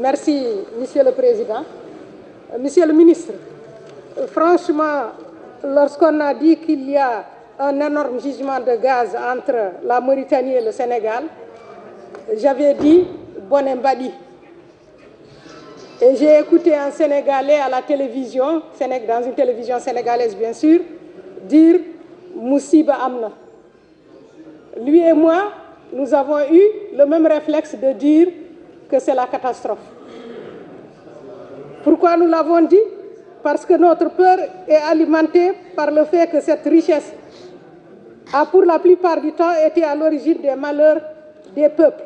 Merci, Monsieur le Président. Monsieur le ministre, franchement, lorsqu'on a dit qu'il y a un énorme gisement de gaz entre la Mauritanie et le Sénégal, j'avais dit Bonembadi. Et j'ai écouté un Sénégalais à la télévision, dans une télévision sénégalaise bien sûr, dire Moussiba Amna. Lui et moi, nous avons eu le même réflexe de dire que c'est la catastrophe. Pourquoi nous l'avons dit? Parce que notre peur est alimentée par le fait que cette richesse a pour la plupart du temps été à l'origine des malheurs des peuples.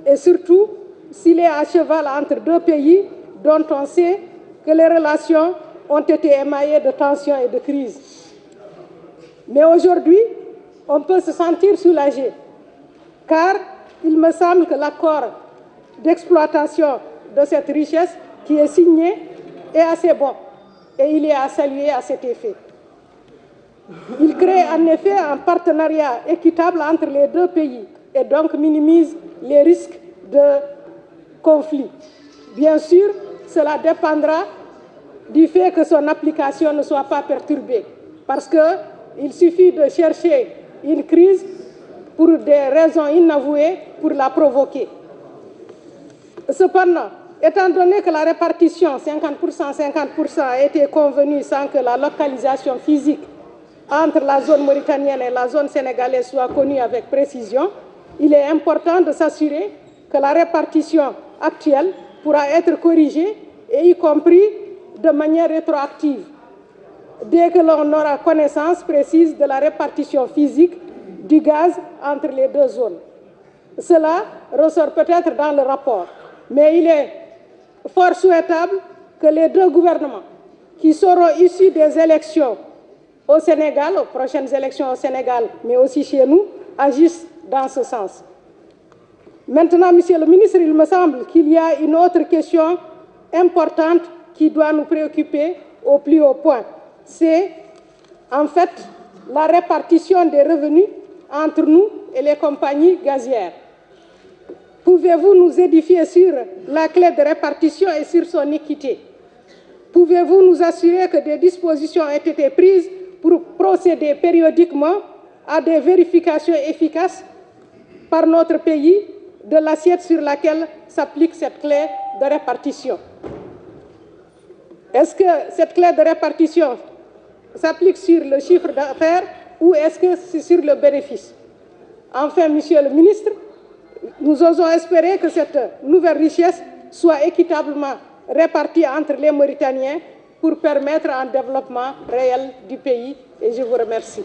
Et surtout, s'il est à cheval entre deux pays dont on sait que les relations ont été émaillées de tensions et de crises. Mais aujourd'hui, on peut se sentir soulagé, car il me semble que l'accord d'exploitation de cette richesse qui est signé est assez bon, et il est à saluer à cet effet. Il crée en effet un partenariat équitable entre les deux pays et donc minimise les risques de conflit. Bien sûr, cela dépendra du fait que son application ne soit pas perturbée, parce qu'il suffit de chercher une crise pour des raisons inavouées pour la provoquer. Cependant, étant donné que la répartition 50% a été convenue sans que la localisation physique entre la zone mauritanienne et la zone sénégalaise soit connue avec précision, il est important de s'assurer que la répartition actuelle pourra être corrigée, et y compris de manière rétroactive, dès que l'on aura connaissance précise de la répartition physique du gaz entre les deux zones. Cela ressort peut-être dans le rapport, mais il est fort souhaitable que les deux gouvernements qui seront issus des élections au Sénégal, aux prochaines élections au Sénégal, mais aussi chez nous, agissent dans ce sens. Maintenant, Monsieur le ministre, il me semble qu'il y a une autre question importante qui doit nous préoccuper au plus haut point. C'est en fait la répartition des revenus entre nous et les compagnies gazières. Pouvez-vous nous édifier sur la clé de répartition et sur son équité? Pouvez-vous nous assurer que des dispositions ont été prises pour procéder périodiquement à des vérifications efficaces par notre pays de l'assiette sur laquelle s'applique cette clé de répartition? Est-ce que cette clé de répartition s'applique sur le chiffre d'affaires ou est-ce que c'est sur le bénéfice? Enfin, Monsieur le ministre, nous osons espérer que cette nouvelle richesse soit équitablement répartie entre les Mauritaniens pour permettre un développement réel du pays. Et je vous remercie.